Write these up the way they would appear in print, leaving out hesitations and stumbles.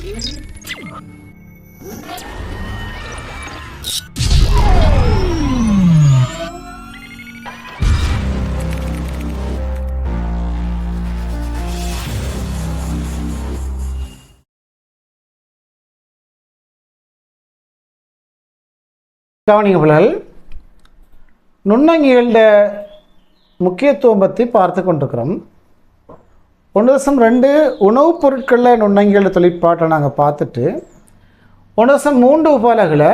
கவனிங்க பிள்ளைகள், நுண்ணங்கிகளோட முக்கியத்துவம் பற்றி பார்த்து கொண்டிருக்கிறோம். 1.2 உணவுப் பொருட்களில் நுண்ணங்கிகள தொழிற்பாட்டை நாங்கள் பார்த்துட்டு 1.3 உபாலகில்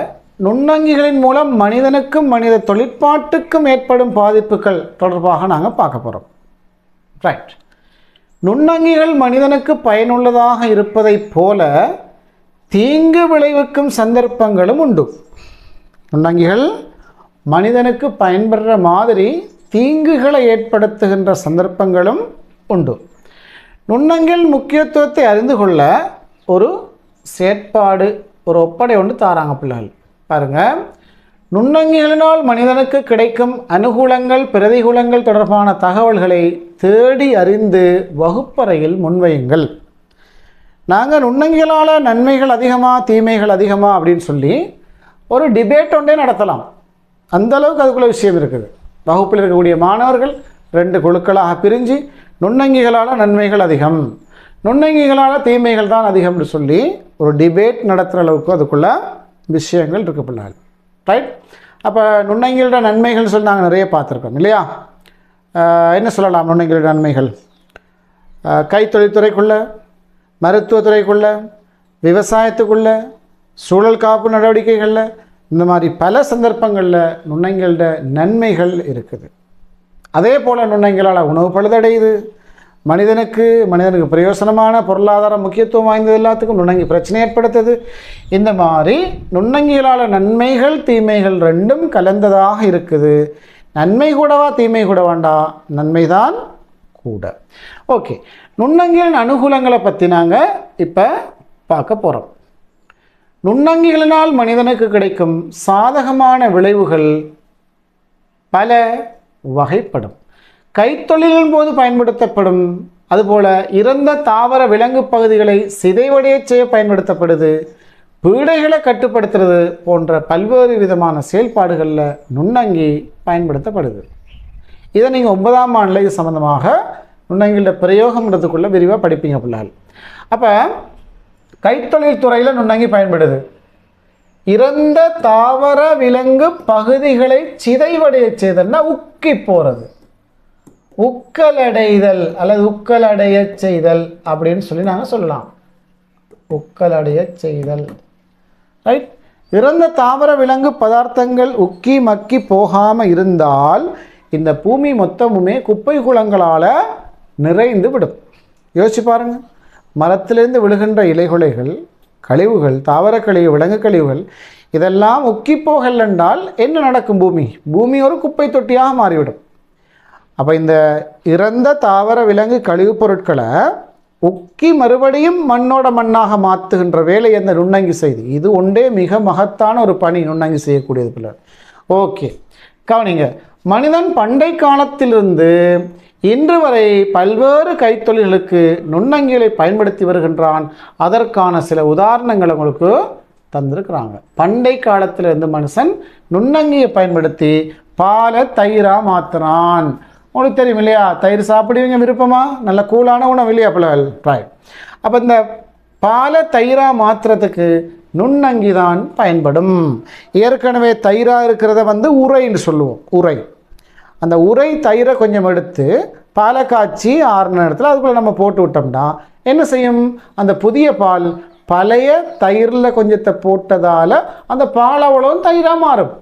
நுண்ணங்கிகளின் மூலம் மனிதனுக்கும் மனித தொழிற்பாட்டுக்கும் ஏற்படும் பாதிப்புகள் தொடர்பாக நாங்கள் பார்க்க போகிறோம். ரைட். நுண்ணங்கிகள் மனிதனுக்கு பயனுள்ளதாக இருப்பதைப் போல தீங்கு விளைவிக்கும் சந்தர்ப்பங்களும் உண்டு. நுண்ணங்கிகள் மனிதனுக்கு பயன்படுற மாதிரி தீங்குகளை ஏற்படுத்துகின்ற சந்தர்ப்பங்களும் உண்டு. நுண்ணங்கிகள் முக்கியத்துவத்தை அறிந்து கொள்ள ஒரு செயற்பாடு, ஒரு ஒப்படை ஒன்று தாராங்க பிள்ளைகள். பாருங்கள், நுண்ணங்கிகளினால் மனிதனுக்கு கிடைக்கும் அனுகூலங்கள் பிரதிகூலங்கள் தொடர்பான தகவல்களை தேடி அறிந்து வகுப்பறையில் முன்வையுங்கள். நாங்கள் நுண்ணங்கிகளால் நன்மைகள் அதிகமாக தீமைகள் அதிகமாக அப்படின்னு சொல்லி ஒரு டிபேட் ஒன்றே நடத்தலாம். அந்தளவுக்கு அதுக்குள்ள விஷயம் இருக்குது. வகுப்பில் இருக்கக்கூடிய மாணவர்கள் 2 குழுக்களாக பிரிஞ்சு நுண்ணங்கிகளால் நன்மைகள் அதிகம், நுண்ணங்கிகளால் தீமைகள் தான் அதிகம்னு சொல்லி ஒரு டிபேட் நடத்துகிற அளவுக்கு அதுக்குள்ள விஷயங்கள் இருக்குது பிள்ளைகள். ரைட். அப்போ நுண்ணங்கிகளோட நன்மைகள் சொல்லி நாங்கள் நிறைய பார்த்துருக்கோம் இல்லையா? என்ன சொல்லலாம்? நுண்ணங்கிகளோட நன்மைகள் கைத்தொழில்துறைக்குள்ள, மருத்துவத்துறைக்குள்ள, விவசாயத்துக்குள்ள, சூழல் காப்பு நடவடிக்கைகளில், இந்த மாதிரி பல சந்தர்ப்பங்களில் நுண்ணங்கிகளோட நன்மைகள் இருக்குது. அதே போல் நுண்ணங்கிகளால் உணவு பழுதடையுது. மனிதனுக்கு பிரயோசனமான பொருளாதார முக்கியத்துவம் வாய்ந்தது எல்லாத்துக்கும் நுண்ணங்கி பிரச்சனை ஏற்படுத்துது. இந்த மாதிரி நுண்ணங்கிகளால் நன்மைகள் தீமைகள் 2ம் கலந்ததாக இருக்குது. நன்மை கூடவா தீமை கூட வேண்டா, நன்மைதான் கூட. ஓகே, நுண்ணங்கிகளின் அனுகூலங்களை பற்றி நாங்கள் இப்போ பார்க்க போகிறோம். நுண்ணங்கிகளினால் மனிதனுக்கு கிடைக்கும் சாதகமான விளைவுகள் பல வகைப்படும். கைத்தொழிலின் போது பயன்படுத்தப்படும். அதுபோல் இறந்த தாவர விலங்கு பகுதிகளை சிதைவடைய செய்ய பயன்படுத்தப்படுது. பீடைகளை கட்டுப்படுத்துறது போன்ற பல்வேறு விதமான செயல்பாடுகளில் நுண்ணங்கி பயன்படுத்தப்படுது. இதை நீங்கள் 9ஆம் ஆண்டில் இது சம்மந்தமாக நுண்ணங்கியோட பிரயோகம்ன்றதுக்குள்ளே விரிவாக படிப்பீங்க பிள்ளைகள். அப்போ கைத்தொழில் துறையில் நுண்ணங்கி பயன்படுது. இறந்த தாவர விலங்கு பகுதிகளை சிதைவடைய செய்தல்னா உக்கி போகிறது, உக்கலடைதல் அல்லது உக்கலடைய செய்தல் அப்படின்னு சொல்லி நாங்கள் சொல்லலாம். உக்கலடைய செய்தல். ரைட். இறந்த தாவர விலங்கு பதார்த்தங்கள் உக்கி மக்கி போகாமல் இருந்தால் இந்த பூமி மொத்தமுமே குப்பை குளங்களால் நிறைந்து விடும். யோசிச்சு பாருங்கள். மரத்திலிருந்து விழுகின்ற இலைகுலைகள், கழிவுகள், தாவர கழிவு, விலங்கு கழிவுகள் இதெல்லாம் உக்கி போகல் என்றால் என்ன நடக்கும்? பூமி ஒரு குப்பை தொட்டியாக மாறிவிடும். அப்போ இந்த இறந்த தாவர விலங்கு கழிவுப் பொருட்களை உக்கி மறுபடியும் மண்ணோட மண்ணாக மாற்றுகின்ற வேலை அந்த நுண்ணங்கி செய்து. இது ஒன்றே மிக மகத்தான ஒரு பணி நுண்ணங்கி செய்யக்கூடியது பிள்ளை. ஓகே, கவனிங்க. மனிதன் பண்டை காலத்திலிருந்து இன்று வரை பல்வேறு கைத்தொழில்களுக்கு நுண்ணங்கிகளை பயன்படுத்தி வருகின்றான். அதற்கான சில உதாரணங்களை உங்களுக்கு தந்திருக்கிறாங்க. பண்டை காலத்தில் இருந்து மனுஷன் நுண்ணங்கியை பயன்படுத்தி பாலை தயிராக மாற்றுறான். உங்களுக்கு தெரியும் இல்லையா? தயிர் சாப்பிடுவீங்க விருப்பமா? நல்ல கூலான உணவு இல்லையா பிள்ளைகள்? ரைட். அப்போ இந்த பாலை தயிராக மாற்றுறதுக்கு நுண்ணங்கி தான் பயன்படும். ஏற்கனவே தயிராக இருக்கிறத உரைன்னு சொல்லுவோம். உரை. அந்த உரை தயிரை கொஞ்சம் எடுத்து பாலை காய்ச்சி ஆறுன இடத்துல அதுக்குள்ளே நம்ம போட்டு விட்டோம்னா என்ன செய்யும்? அந்த புதிய பால் பழைய தயிரில் கொஞ்சத்தை போட்டதால் அந்த பால் அவ்வளவும் தயிராக மாறும்.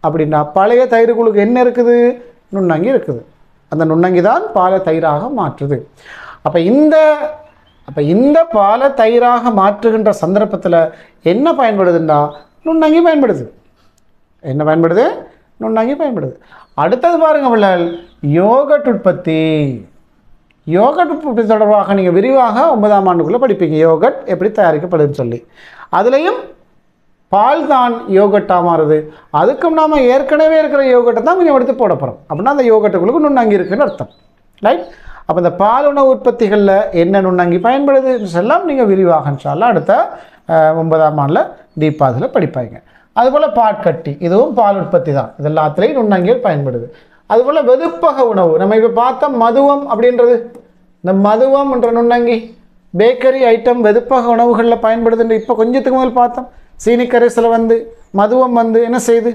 அப்படின்னா பழைய தயிர்களுக்கு என்ன இருக்குது? நுண்ணங்கி இருக்குது. அந்த நுண்ணங்கி தான் பாலை தயிராக மாற்றுது. அப்போ இந்த பாலை தயிராக மாற்றுகின்ற சந்தர்ப்பத்தில் என்ன பயன்படுதுன்னா நுண்ணங்கி பயன்படுது. என்ன பயன்படுது? நுண்ணங்கி பயன்படுது. அடுத்தது பாருங்க பிள்ளைகள், யோகட் உற்பத்தி. யோகட் உற்பத்தி தொடர்பாக நீங்கள் விரிவாக 9ஆம் ஆண்டுக்குள்ளே படிப்பீங்க. யோகட் எப்படி தயாரிக்கப்படுதுன்னு சொல்லி. அதுலேயும் பால் தான் யோகட்டாக மாறுது. அதுக்கும் நாம் ஏற்கனவே இருக்கிற யோகட்டை தான் கொஞ்சம் எடுத்து போட போகிறோம். அப்படின்னா அந்த யோகட்டுக்குள்ளுக்கு நுண்ணங்கி இருக்குன்னு அர்த்தம். ரைட். அப்போ இந்த பால் உணவு உற்பத்திகளில் என்ன நுண்ணங்கி பயன்படுது எல்லாம் நீங்கள் விரிவாக இன்ஷால்லா அடுத்த 9ஆம் ஆண்டில் டீப்பாதில் படிப்பாங்க. அதுபோல் பாற்கட்டி, இதுவும் பால் உற்பத்தி தான். இது எல்லாத்துலேயும் நுண்ணங்கிகள் பயன்படுது. அதுபோல் வெதுப்பக உணவு, நம்ம இப்போ பார்த்தோம் மதுவம் அப்படின்றது, இந்த மதுவம் என்ற நுண்ணங்கி பேக்கரி ஐட்டம் வெதுப்பக உணவுகளில் பயன்படுதுன்னு இப்போ கொஞ்சத்துக்கு முதல் பார்த்தோம். சீனிக்கரைசலை வந்து மதுவம் வந்து என்ன செய்து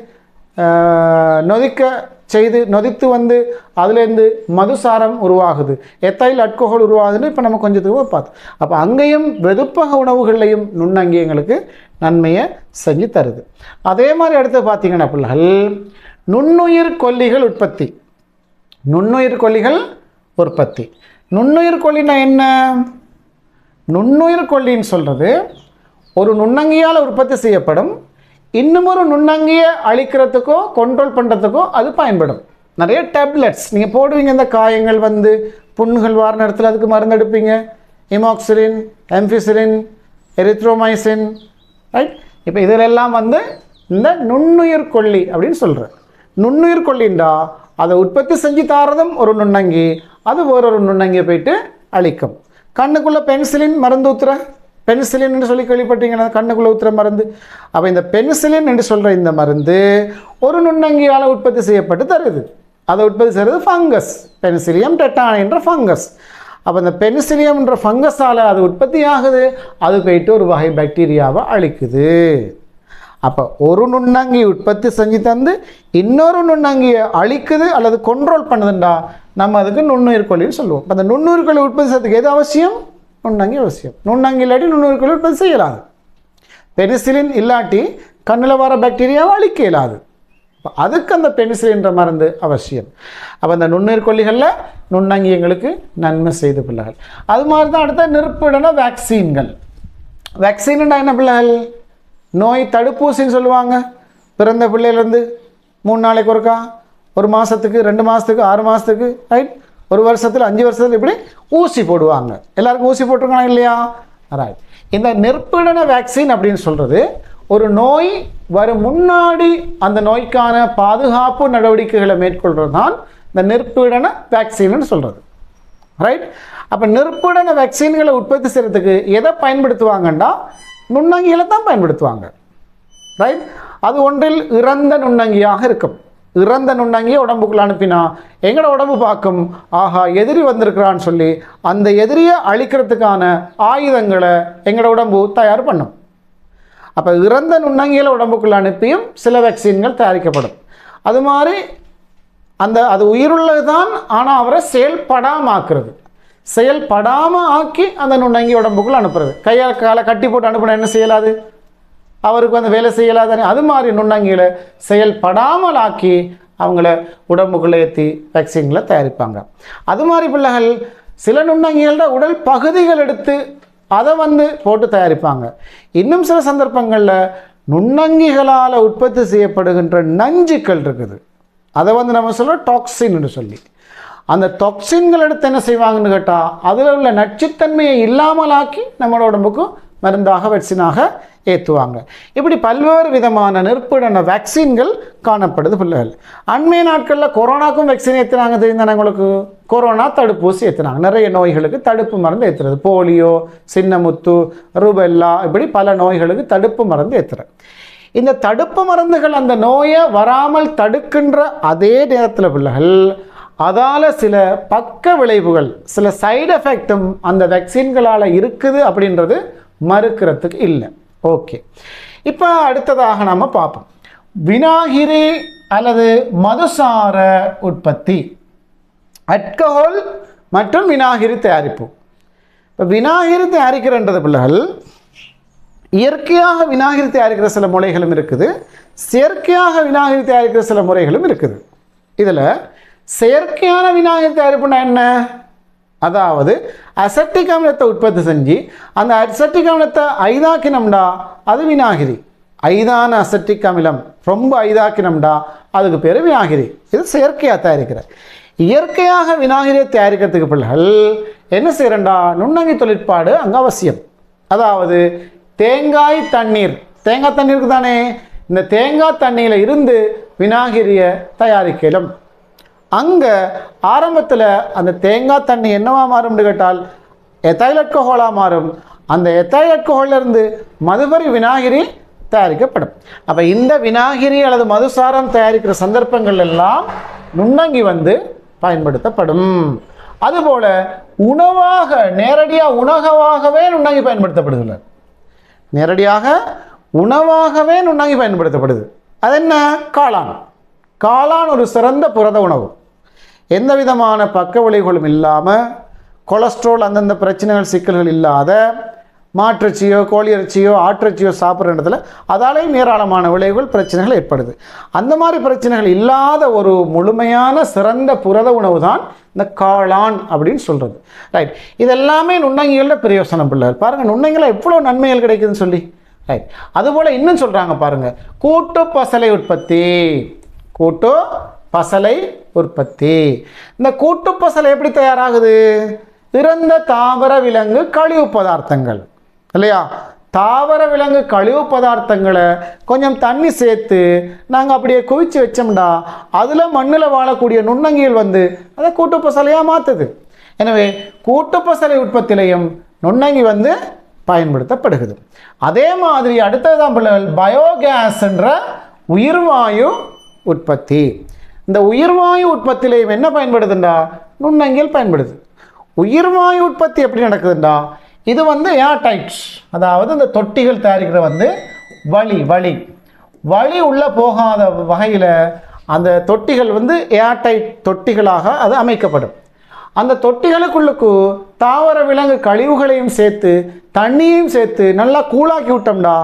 நொதித்து அதுலேருந்து மதுசாரம் உருவாகுது, எத்தைல் அல்கோஹால் உருவாகுதுன்னு இப்போ நம்ம கொஞ்சத்துக்கு பார்த்தோம். அப்போ அங்கேயும் வெதுப்பக உணவுகள்லையும் நுண்ணங்கி எங்களுக்கு நன்மையை செஞ்சு தருது. அதே மாதிரி அடுத்து பார்த்தீங்கன்னா பிள்ளைகள் நுண்ணுயிர் கொல்லிகள் உற்பத்தி. நுண்ணுயிர் கொல்லிகள் உற்பத்தி, நுண்ணுயிர் கொல்லினா என்ன? நுண்ணுயிர் கொல்லின்னு சொல்கிறது ஒரு நுண்ணங்கியால் உற்பத்தி செய்யப்படும், இன்னும் ஒரு நுண்ணங்கியை அழிக்கிறதுக்கோ கண்ட்ரோல் பண்ணுறதுக்கோ அது பயன்படும். நிறைய டேப்லெட்ஸ் நீங்கள் போடுவீங்க, இந்த காயங்கள் வந்து புண்ணுகள் வார நேரத்தில் அதுக்கு மருந்து எடுப்பீங்க, இமாக்சிலின், எம்பிசிலின், எரித்ரோமைசின், ரைட்? இப்போ இதிலெல்லாம் வந்து இந்த நுண்ணுயிர் கொல்லி அப்படின்னு சொல்கிறேன். நுண்ணுயிர் கொல்லின்றா அதை உற்பத்தி செஞ்சு தாரதும் ஒரு நுண்ணங்கி, அது வேறொரு நுண்ணங்கியை போயிட்டு அழிக்கும். கண்ணுக்குள்ளே பென்சிலின் மருந்து ஊற்றுற, பென்சிலின் என்று சொல்லி கேள்விப்பட்டீங்கன்னா கண்ணுக்குள்ளே ஊற்றுற மருந்து. அப்போ இந்த பென்சிலின் என்று சொல்கிற இந்த மருந்து ஒரு நுண்ணங்கியால் உற்பத்தி செய்யப்பட்டு தருது. அதை உற்பத்தி செய்கிறது ஃபங்கஸ், பென்சிலியம் டெட்டானி என்ற ஃபங்கஸ். அப்போ இந்த பென்சிலியம் என்ற ஃபங்கஸால் அது உற்பத்தி ஆகுது, அது போயிட்டு ஒரு வகை பாக்டீரியாவை அழிக்குது. அப்போ ஒரு நுண்ணங்கி உற்பத்தி செஞ்சு தந்து இன்னொரு நுண்ணங்கியை அழிக்குது அல்லது கண்ட்ரோல் பண்ணுதுண்டா நம்ம அதுக்கு நுண்ணுயிர் கொல்லின்னு சொல்லுவோம். இப்போ அந்த நுண்ணுயிர் கொல்லி உற்பத்தி செய்யறதுக்கு எது அவசியம்? நுண்ணங்கி அவசியம். நுண்ணங்கி இல்லாட்டி நுண்ணுயிர் கொல்லி உற்பத்தி செய்யலாது. பெனிசிலின் இல்லாட்டி கண்ணில் வர பாக்டீரியாவை அழிக்க இயலாது. அதுக்கு அந்த பெனிசிலின்ற மருந்து அவசியம். அப்போ அந்த நுண்ணுயிர் கொல்லிகளில் நுண்ணங்கி எங்களுக்கு நன்மை செய்து பிள்ளைகள். அது மாதிரி தான் அடுத்த நிற்புடன வேக்சின்கள். வேக்சின்னா என்ன பிள்ளைகள்? நோய் தடுப்பூசின்னு சொல்லுவாங்க. பிறந்த பிள்ளையிலேருந்து 3 நாளைக்கு ஒருக்கா, 1 மாதத்துக்கு, 2 மாதத்துக்கு, 6 மாதத்துக்கு, ரைட், 1 வருஷத்தில், 5 வருஷத்தில் இப்படி ஊசி போடுவாங்க. எல்லாருக்கும் ஊசி போட்டிருக்காங்க இல்லையா? ரைட். இந்த நிற்புடன வேக்சின் அப்படின்னு சொல்கிறது ஒரு நோய் வரும் முன்னாடி அந்த நோய்க்கான பாதுகாப்பு நடவடிக்கைகளை மேற்கொள்கிறது தான் இந்த நிற்புடன வேக்சின்னு சொல்கிறது. ரைட். அப்போ நிற்புடன வேக்சின்களை உற்பத்தி செய்கிறதுக்கு எதை பயன்படுத்துவாங்கன்னா நுண்ணங்கிகளை தான் பயன்படுத்துவாங்க. ரைட். அது ஒன்றில் இறந்த நுண்ணங்கியாக இருக்கும். இறந்த நுண்ணங்கியை உடம்புக்குள்ள அனுப்பினா எங்களோட உடம்பு பார்க்கும், ஆஹா எதிரி வந்திருக்கிறான்னு சொல்லி அந்த எதிரியை அழிக்கிறதுக்கான ஆயுதங்களை எங்களோட உடம்பு தயார் பண்ணும். அப்போ இறந்த நுண்ணங்கிகளை உடம்புக்குள்ள அனுப்பியும் சில வேக்சின்கள் தயாரிக்கப்படும். அது மாதிரி அது உயிருள்ளது தான், ஆனால் அவரை செயல்படாமல் ஆக்குறது, செயல்படாமல் ஆக்கி அந்த நுண்ணங்கி உடம்புக்குள்ள அனுப்புறது. கையால் காலை கட்டி போட்டு அனுப்பினா என்ன செய்யலாது? அவருக்கு அந்த வேலை செய்யலாதானே. அது மாதிரி நுண்ணங்கிகளை செயல்படாமல் ஆக்கி அவங்கள உடம்புக்குள்ளே ஏற்றி வேக்சின்களை தயாரிப்பாங்க. அது மாதிரி பிள்ளைகள் சில நுண்ணங்கிகளோட உடல் பகுதிகள் எடுத்து அதை போட்டு தயாரிப்பாங்க. இன்னும் சில சந்தர்ப்பங்களில் நுண்ணங்கிகளால் உற்பத்தி செய்யப்படுகின்ற நஞ்சுக்கள் இருக்குது. அதை நம்ம சொல்கிறோம் டாக்ஸின்னு சொல்லி. அந்த டாக்ஸின்கள் எடுத்து என்ன செய்வாங்கன்னு கேட்டால் அதில் உள்ள நச்சுத்தன்மையை இல்லாமல் ஆக்கி நம்மளோட உடம்புக்கும் மருந்தாக வேக்சினாக ஏற்றுவாங்க. இப்படி பல்வேறு விதமான நிற்புடன வேக்சின்கள் காணப்படுது பிள்ளைகள். அண்மைய நாட்களில் கொரோனாக்கும் வேக்சின் ஏற்றுனாங்க தெரிந்தானே உங்களுக்கு? கொரோனா தடுப்பூசி ஏற்றுனாங்க. நிறைய நோய்களுக்கு தடுப்பு மருந்து ஏற்றுறது. போலியோ, சின்னமுத்து, ருபெல்லா, இப்படி பல நோய்களுக்கு தடுப்பு மருந்து ஏற்றுறது. இந்த தடுப்பு மருந்துகள் அந்த நோயை வராமல் தடுக்கின்ற அதே நேரத்தில் பிள்ளைகள் அதால் சில பக்க விளைவுகள், சில சைடு எஃபெக்டும் அந்த வேக்சின்களால் இருக்குது அப்படின்றது மறுக்கிறதுக்கு இல்லை. ஓகே, இப்போ அடுத்ததாக நாம் பார்ப்போம் வினாகிரி அல்லது மதுசார உற்பத்தி, அல்கஹால் மற்றும் வினாகிரி தயாரிப்பு. இப்போ வினாகிரி தயாரிக்கிறன்றது பிள்ளைகள் இயற்கையாக வினாகிரி தயாரிக்கிற சில முறைகளும் இருக்குது, செயற்கையாக வினாகிரி தயாரிக்கிற சில முறைகளும் இருக்குது. இதில் செயற்கையான வினாகிரி தயாரிப்புனா என்ன? அதாவது அசட்டிக் அமிலத்தை உற்பத்தி செஞ்சு அந்த அசட்டிக் அமிலத்தை ஐதாக்கினம்டா அது வினாகிரி. ஐதான அசட்டிக் அமிலம் ரொம்ப ஐதாக்கினம்டா அதுக்கு பேர் வினாகிரி. இது செயற்கையாக தயாரிக்கிற. இயற்கையாக வினாகிரியை தயாரிக்கிறதுக்கு பிள்ளைகள் என்ன செய்கிறண்டா, நுண்ணங்கி தொழிற்பாடு அங்கே அவசியம். அதாவது தேங்காய் தண்ணீர், தேங்காய் தண்ணீருக்கு தானே, இந்த தேங்காய் தண்ணியில் இருந்து வினாகிரியை தயாரிக்கலாம். அங்கே ஆரம்பத்தில் அந்த தேங்காய் தண்ணி என்னவா மாறும்னு கேட்டால் எத்தைல் ஆல்கஹாலாக மாறும். அந்த எத்தைல் ஆல்கஹாலிலிருந்து மதுபரி விநாகிரி தயாரிக்கப்படும். அப்போ இந்த விநாகிரி அல்லது மதுசாரம் தயாரிக்கிற சந்தர்ப்பங்கள் எல்லாம் நுண்ணங்கி பயன்படுத்தப்படும். அதுபோல உணவாக நேரடியாக உணவாகவே நுண்ணங்கி பயன்படுத்தப்படுகிறது. நேரடியாக உணவாகவே நுண்ணங்கி பயன்படுத்தப்படுது. அது என்ன? காளான். காளான் ஒரு சிறந்த புரத உணவு. எந்த விதமான பக்க விளைவுகளும் இல்லாமல், கொலஸ்ட்ரால் அந்தந்த பிரச்சனைகள் சிக்கல்கள் இல்லாத, மாட்டிறைச்சியோ கோழியிறைச்சியோ ஆட்டிறைச்சியோ சாப்பிட்ற இடத்துல அதாலேயும் ஏராளமான விளைவுகள் பிரச்சனைகள் ஏற்படுது. அந்த மாதிரி பிரச்சனைகள் இல்லாத ஒரு முழுமையான சிறந்த புரத உணவு தான் இந்த காளான் அப்படின்னு சொல்கிறது. ரைட். இதெல்லாமே நுண்ணங்கிகளில் பிரயோசனம் பிள்ளைகள். பாருங்கள், நுண்ணங்கில எவ்வளோ நன்மைகள் கிடைக்குதுன்னு சொல்லி. ரைட். அதுபோல் இன்னும் சொல்கிறாங்க பாருங்கள், கூட்டு பசலை உற்பத்தி. கூட்டு பசலை உற்பத்தி. இந்த கூட்டு பசலை எப்படி தயாராகுது? இறந்த தாவர விலங்கு கழிவு பதார்த்தங்கள் இல்லையா, தாவர விலங்கு கழிவு பதார்த்தங்களை கொஞ்சம் தண்ணி சேர்த்து நாங்கள் அப்படியே குவிச்சு வச்சோம்டா அதில் மண்ணில் வாழக்கூடிய நுண்ணங்கிகள் அதை கூட்டு பசலையாக மாற்றுது. எனவே கூட்டு பசலை உற்பத்திலையும் நுண்ணங்கி பயன்படுத்தப்படுகிறது. அதே மாதிரி அடுத்ததான் பிள்ளைகள் பயோகேஸ் என்ற உயிர்வாயு உற்பத்தி. இந்த உயிர்வாயு உற்பத்திலையும் என்ன பயன்படுதுண்டா? நுண்ணங்கிகள் பயன்படுது. உயிர்வாயு உற்பத்தி எப்படி நடக்குதுண்டா? இது ஏர்டைட், அதாவது இந்த தொட்டிகள் தயாரிக்கிற வழி உள்ளே போகாத வகையில் அந்த தொட்டிகள் ஏர்டைட் தொட்டிகளாக அது அமைக்கப்படும். அந்த தொட்டிகளுக்குள்ளுக்கு தாவர விலங்கு கழிவுகளையும் சேர்த்து தண்ணியையும் சேர்த்து நல்லா கூழாக்கி விட்டோம்டா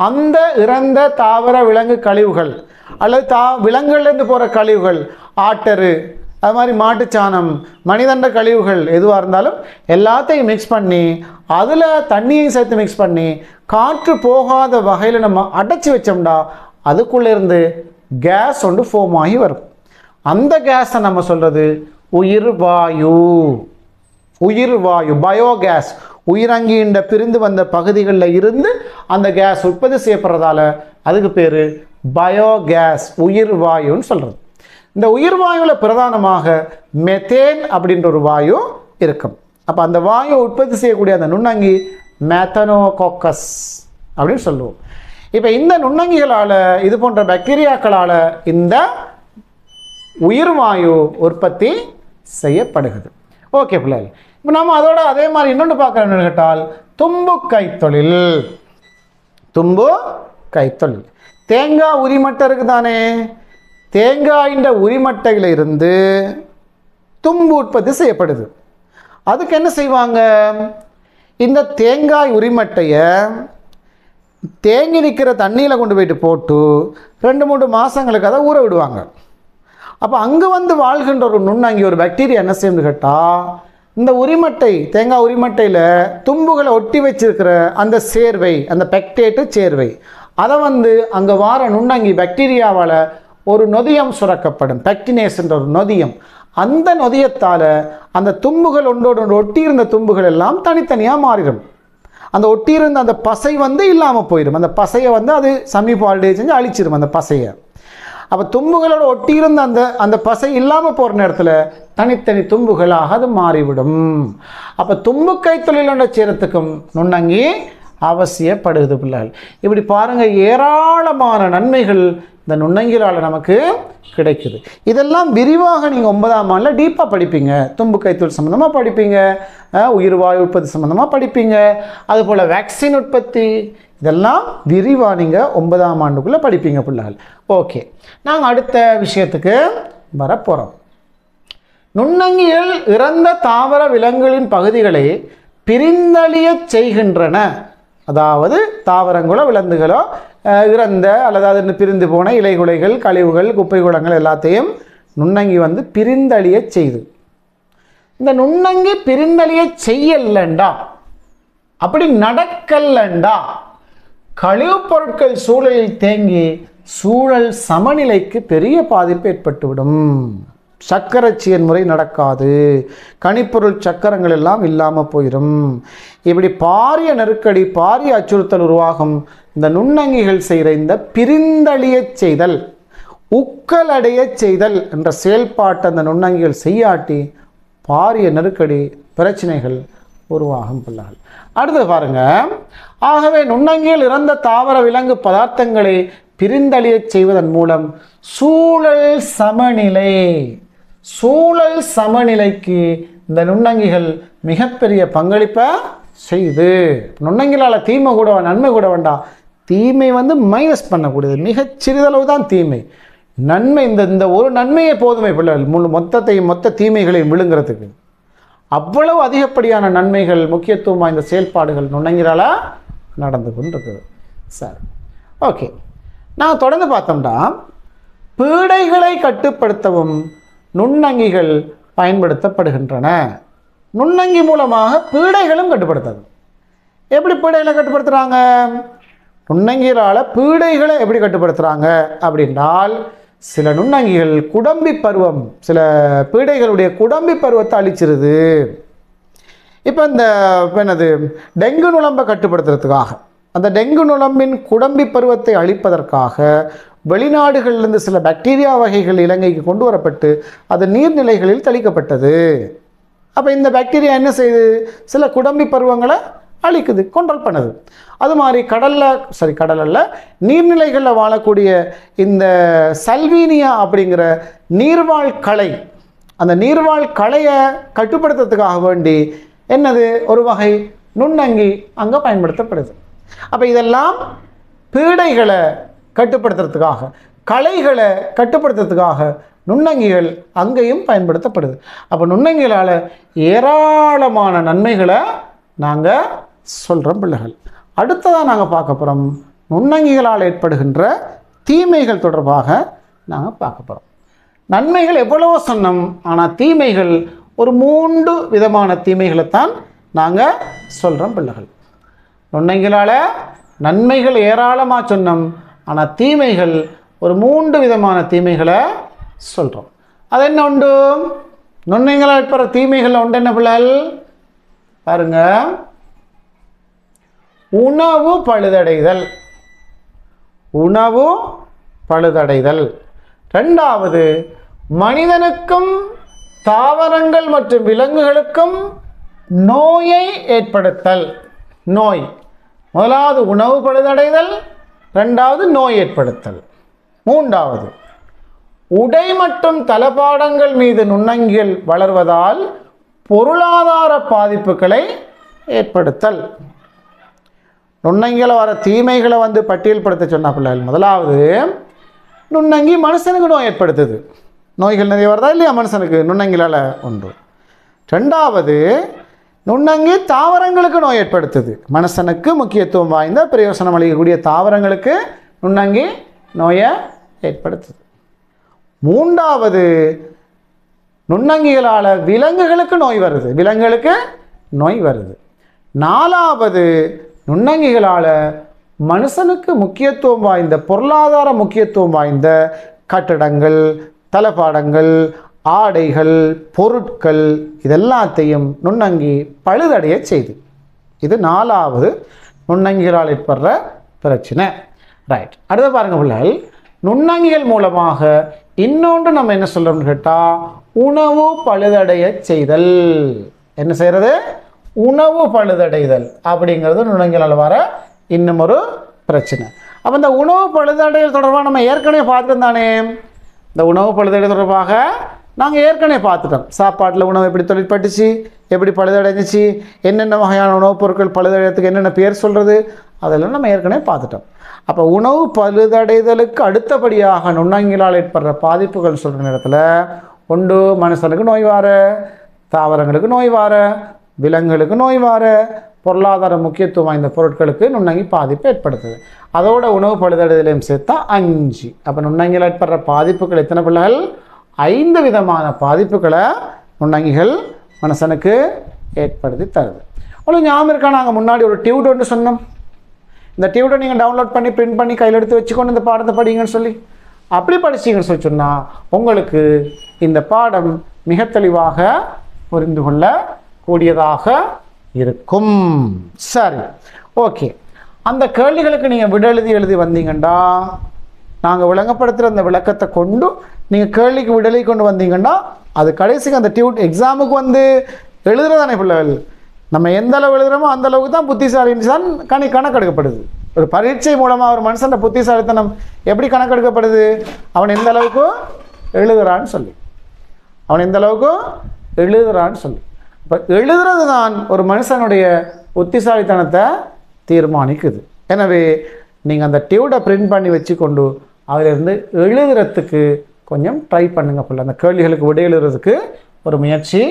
அந்த இறந்த தாவர விலங்கு கழிவுகள் அல்லது விலங்குகள்லேருந்து போகிற கழிவுகள், ஆட்டரு, அது மாதிரி மாட்டுச்சாணம், மனிதண்ட கழிவுகள் எதுவாக இருந்தாலும் எல்லாத்தையும் மிக்ஸ் பண்ணி அதில் தண்ணியையும் சேர்த்து மிக்ஸ் பண்ணி காற்று போகாத வகையில் நம்ம அடைச்சி வச்சோம்டா அதுக்குள்ளே இருந்து கேஸ் ஃபார்ம் ஆகி வரும். அந்த கேஸை நம்ம சொல்கிறது உயிர்வாயு. பயோகேஸ். உயிரங்கின்ற பிரிந்து வந்த பகுதிகளில் இருந்து அந்த கேஸ் உற்பத்தி செய்யப்படுறதால அதுக்கு பேர் பயோகேஸ், உயிர்வாயுன்னு சொல்கிறது. இந்த உயிர்வாயுவில் பிரதானமாக மெத்தேன் அப்படின்ற ஒரு வாயு இருக்கும். அப்போ அந்த வாயு உற்பத்தி செய்யக்கூடிய அந்த நுண்ணங்கி மெத்தனோகோக்கஸ் அப்படின்னு சொல்லுவோம். இப்போ இந்த நுண்ணங்கிகளால், இது போன்ற பாக்டீரியாக்களால் இந்த உயிர்வாயு உற்பத்தி செய்யப்படுகிறது. ஓகே பிள்ளைகள், இப்போ நம்ம அதோட அதே மாதிரி இன்னொன்று பார்க்குறோம்னு கேட்டால் தும்பு கைத்தொழில். தும்பு கைத்தொழில். தேங்காய் உரிமட்டை இருக்குதானே, தேங்காயின் உரிமட்டையில் இருந்து தும்பு உற்பத்தி செய்யப்படுது. அதுக்கு என்ன செய்வாங்க? இந்த தேங்காய் உரிமட்டையை தேங்கி நிற்கிற தண்ணியில் கொண்டு போயிட்டு போட்டு 2-3 மாதங்களுக்கு அதை ஊற விடுவாங்க. அப்போ அங்கே வாழ்கின்ற ஒரு நுண்ணங்கி, ஒரு பாக்டீரியா என்ன செய்யணும்னு கேட்டால், இந்த உரிமட்டை, தேங்காய் உரிமட்டையில் தும்புகளை ஒட்டி வச்சிருக்கிற அந்த சேர்வை, அந்த பெக்டேட்டு சேர்வை, அதை அங்கே வார நுண்ணங்கி பாக்டீரியாவால் ஒரு நொதியம் சுரக்கப்படும். பெக்டினேஸ் என்ற ஒரு நொதியம். அந்த நொதியத்தால் அந்த தும்புகள் ஒன்றோடு ஒட்டியிருந்த தும்புகள் எல்லாம் தனித்தனியாக மாறிடும். அந்த ஒட்டியிருந்த அந்த பசை இல்லாமல் போயிடும். அந்த பசையை அது சமீபால்டே செஞ்சு அழிச்சிடும் அந்த பசையை. அப்போ தும்புகளோட ஒட்டியிருந்த அந்த பசை இல்லாமல் போகிற நேரத்தில் தனித்தனி தும்புகளாக அது மாறிவிடும். அப்போ தும்பு கைத்தொழிலோட சேரத்துக்கும் நுண்ணங்கி அவசியப்படுது பிள்ளைகள். இப்படி பாருங்கள், ஏராளமான நன்மைகள் இந்த நுண்ணங்கிகளால் நமக்கு கிடைக்குது. இதெல்லாம் விரிவாக நீங்கள் 9ஆம் ஆண்டில் டீப்பாக படிப்பீங்க. தும்பு கைத்தொழில் சம்மந்தமாக படிப்பீங்க, உயிர்வாயு உற்பத்தி சம்மந்தமாக படிப்பீங்க, அதுபோல் வேக்சின் உற்பத்தி, இதெல்லாம் விரிவாக நீங்கள் 9ஆம் ஆண்டுக்குள்ளே படிப்பீங்க பிள்ளைகள். ஓகே, நாங்கள் அடுத்த விஷயத்துக்கு வரப்போகிறோம். நுண்ணங்கிகள் இறந்த தாவர விலங்குகளின் பகுதிகளை பிரிந்தழிய செய்கின்றன. அதாவது தாவரங்களோ விலங்குகளோ இறந்த அல்லது அது பிரிந்து போன இலைகுலைகள், கழிவுகள், குப்பை கூடங்கள் எல்லாத்தையும் நுண்ணங்கி பிரிந்தழிய செய்து. இந்த நுண்ணங்கி பிரிந்தழிய செய்யலண்டா, அப்படி நடக்கலண்டா, கழிவுப் பொருட்கள் சூழலில் தேங்கி சூழல் சமநிலைக்கு பெரிய பாதிப்பு ஏற்பட்டுவிடும். சக்கரச்சியன் முறை நடக்காது, கனிப்பொருள் சக்கரங்கள் எல்லாம் இல்லாமல் போயிடும். இப்படி பாரிய நெருக்கடி, பாரிய அச்சுறுத்தல் உருவாகும். இந்த நுண்ணங்கிகள் செய்கிற இந்த பிரிந்தழிய செய்தல், உக்கலடைய செய்தல் என்ற செயல்பாட்டை அந்த நுண்ணங்கிகள் செய்யாட்டி பாரிய நெருக்கடி பிரச்சனைகள் உருவாகும் பிள்ளைகள். அடுத்து பாருங்க, ஆகவே நுண்ணங்கியில் இறந்த தாவர விலங்கு பதார்த்தங்களை பிரிந்தழிய செய்வதன் மூலம் சூழல் சமநிலைக்கு இந்த நுண்ணங்கிகள் மிகப்பெரிய பங்களிப்பை செய்து. நுண்ணங்கிலால் தீமை கூட நன்மை கூட வேண்டாம், தீமை மைனஸ் பண்ணக்கூடியது, மிகச் சிறிதளவு தான் தீமை. நன்மை இந்த ஒரு நன்மையே போதுமை பிள்ளைகள் மொத்த தீமைகளையும் விழுங்கிறதுக்கு. அவ்வளவு அதிகப்படியான நன்மைகள் முக்கியத்துவம் வாய்ந்த செயல்பாடுகள் நுண்ணங்கிலால் நடந்து கொண்டிருக்குது. சரி, ஓகே. நான் தொடர்ந்து பார்த்தோம்னா பீடைகளை கட்டுப்படுத்தவும் நுண்ணங்கிகள் பயன்படுத்தப்படுகின்றன. நுண்ணங்கி மூலமாக பீடைகளும் கட்டுப்படுத்தது. எப்படி பீடைகளை கட்டுப்படுத்துகிறாங்க? நுண்ணங்கிகளால் பீடைகளை எப்படி கட்டுப்படுத்துகிறாங்க அப்படின்றால், சில நுண்ணங்கிகள் குடம்பி பருவம், சில பீடைகளுடைய குடம்பி பருவத்தை அழிச்சிருது. இப்போ என்னது டெங்கு நுளம்பை கட்டுப்படுத்துறதுக்காக, அந்த டெங்கு நுளம்பின் குடம்பி பருவத்தை அழிப்பதற்காக வெளிநாடுகளிலிருந்து சில பாக்டீரியா வகைகள் இலங்கைக்கு கொண்டு வரப்பட்டு அது நீர்நிலைகளில் தெளிக்கப்பட்டது. அப்போ இந்த பாக்டீரியா என்ன செய்யுது? சில குடம்பி பருவங்களை அழிக்குது, கண்ட்ரோல் பண்ணுது. அது மாதிரி கடலில் நீர்நிலைகளில் வாழக்கூடிய இந்த சல்வீனியா அப்படிங்கிற நீர்வாழ் களை, அந்த நீர்வாழ் களையை கட்டுப்படுத்துறதுக்காக வேண்டி என்னது ஒரு வகை நுண்ணங்கி அங்கே பயன்படுத்தப்படுது. அப்போ இதெல்லாம் பீடைகளை கட்டுப்படுத்துறதுக்காக, களைகளை கட்டுப்படுத்துறதுக்காக நுண்ணங்கிகள் அங்கேயும் பயன்படுத்தப்படுது. அப்போ நுண்ணங்கிகளால் ஏராளமான நன்மைகளை நாங்கள் சொல்கிறோம் பிள்ளைகள். அடுத்ததாக நாங்கள் பார்க்க போகிறோம் நுண்ணங்கிகளால் ஏற்படுகின்ற தீமைகள் தொடர்பாக நாங்கள் பார்க்க போகிறோம். நன்மைகள் எவ்வளவோ சொன்னோம், ஆனால் தீமைகள் ஒரு 3 விதமான தீமைகளைத்தான் நாங்கள் சொல்கிறோம் பிள்ளைகள். நுண்ணங்கிகளால் நன்மைகள் ஏராளமாக சொன்னோம், ஆனால் தீமைகள் ஒரு 3 விதமான தீமைகளை சொல்கிறோம். அது என்ன உண்டு? நுண்ணங்கிகளால் ஏற்படுற தீமைகள் உண்டு என்ன பிள்ளைகள் பாருங்க. உணவு பழுதடைதல். ரெண்டாவது, மனிதனுக்கும் தாவரங்கள் மற்றும் விலங்குகளுக்கும் நோயை ஏற்படுத்தல். முதலாவது உணவு பழுதடைதல், ரெண்டாவது நோய் ஏற்படுத்தல். மூன்றாவது, உடை மற்றும் தளபாடங்கள் மீது நுண்ணங்கிகள் வளர்வதால் பொருளாதார பாதிப்புகளை ஏற்படுத்தல். நுண்ணங்கிகளை வர தீமைகளை பட்டியல்படுத்த சொன்ன பிள்ளைகள், முதலாவது நுண்ணங்கி மனுஷனுக்கு நோய் ஏற்படுத்துது. நோய்கள் நிறைய வருதா இல்லையா மனுஷனுக்கு நுண்ணங்கிலால் உண்டு. ரெண்டாவது, நுண்ணங்கி தாவரங்களுக்கு நோய் ஏற்படுத்துது. மனுஷனுக்கு முக்கியத்துவம் வாய்ந்த பிரயோசனம் அளிக்கக்கூடிய தாவரங்களுக்கு நுண்ணங்கி நோயை ஏற்படுத்துது. மூன்றாவது, நுண்ணங்கிகளால் விலங்குகளுக்கு நோய் வருது. நாலாவது, நுண்ணங்கிகளால் மனுஷனுக்கு முக்கியத்துவம் வாய்ந்த பொருளாதார முக்கியத்துவம் வாய்ந்த கட்டடங்கள், தளபாடங்கள், ஆடைகள், பொருட்கள் இதெல்லாத்தையும் நுண்ணங்கி பழுதடைய செய்து. இது நாலாவது நுண்ணங்கிகளால் ஏற்படுற பிரச்சனை. ரைட், அடுத்து பாருங்க பிள்ளைகள், நுண்ணங்கிகள் மூலமாக இன்னொன்று நம்ம என்ன சொல்கிறோம்னு கேட்டால் உணவு பழுதடைய செய்தல். என்ன செய்கிறது? உணவு பழுதடைதல் அப்படிங்கிறது நுண்ணங்கிகளால் வர இன்னும் ஒரு பிரச்சனை. அப்போ இந்த உணவு பழுதடைதல் தொடர்பாக நம்ம ஏற்கனவே பார்த்துருந்தானே. இந்த உணவு பழுதடைதல் தொடர்பாக நாங்கள் ஏற்கனவே பார்த்துட்டோம். சாப்பாட்டில் உணவு எப்படி தொழிற்பட்டுச்சு, எப்படி பழுதடைஞ்சிச்சு, என்னென்ன வகையான உணவுப் பொருட்கள் பழுதடைகிறதுக்கு என்னென்ன பேர் சொல்கிறது, அதெல்லாம் நம்ம ஏற்கனவே பார்த்துட்டோம். அப்போ உணவு பழுதடைதலுக்கு அடுத்தபடியாக நுண்ணங்கிகளால் ஏற்படுற பாதிப்புகள் சொல்கிற நேரத்தில் ஒன்று மனுஷனுக்கு நோய் வார, தாவரங்களுக்கு நோய் வார, விலங்குகளுக்கு நோய் வார, பொருளாதார முக்கியத்துவம் வாய்ந்த பொருட்களுக்கு நுண்ணங்கி பாதிப்பு ஏற்படுத்துது. அதோட உணவு பழுதடைதலையும் சேர்த்தா 5. அப்போ நுண்ணங்கிகளால் ஏற்படுற பாதிப்புகள் எத்தனை பிள்ளைகள்? 5 விதமான பாதிப்புகளை நுண்ணங்கிகள் மனுஷனுக்கு ஏற்படுத்தி தருது. உங்களுக்கு ஞாபகம் இருக்கா? நாங்கள் முன்னாடி ஒரு டியூட் ஒன்று சொன்னோம். இந்த டியூட்டை நீங்கள் டவுன்லோட் பண்ணி பிரிண்ட் பண்ணி கையில் எடுத்து வச்சுக்கொண்டு இந்த பாடத்தை படிங்கன்னு சொல்லி, அப்படி படிச்சிங்கன்னு சொல்லி சொன்னால் உங்களுக்கு இந்த பாடம் மிக தெளிவாக புரிந்து கொள்ள கூடியதாக இருக்கும். சரி, ஓகே. அந்த கேள்விகளுக்கு நீங்கள் விட எழுதி வந்தீங்கன்னா நாங்கள் விளங்கப்படுத்துகிற அந்த விளக்கத்தை கொண்டு நீங்கள் கேள்விக்கு விடலை கொண்டு வந்தீங்கன்னா அது கடைசிக்கு அந்த எக்ஸாமுக்கு வந்து எழுதுறதானே பிள்ளைகள். நம்ம எந்த அளவு எழுதுகிறோமோ அந்த அளவுக்கு தான் புத்திசாலின்னு தான் கணக்கெடுக்கப்படுது. ஒரு பரீட்சை மூலமாக ஒரு மனுஷன் புத்திசாலித்தனம் எப்படி கணக்கெடுக்கப்படுது? அவன் எந்த அளவுக்கு எழுதுறான்னு சொல்லி, இப்போ எழுதுறது தான் ஒரு மனுஷனுடைய புத்திசாலித்தனத்தை தீர்மானிக்குது. எனவே நீங்கள் அந்த டியூடை பிரிண்ட் பண்ணி வச்சுக்கொண்டு அதிலிருந்து எழுதுறதுக்கு கொஞ்சம் ட்ரை பண்ணுங்க பிள்ளை. அந்த கேள்விகளுக்கு விடை எழுதுறதுக்கு ஒரு முயற்சி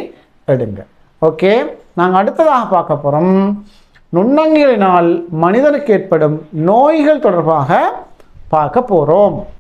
எடுங்க. ஓகே, நாங்கள் அடுத்ததாக பார்க்க போகிறோம் நுண்ணங்கிகளினால் மனிதனுக்கு ஏற்படும் நோய்கள் தொடர்பாக பார்க்க போகிறோம்.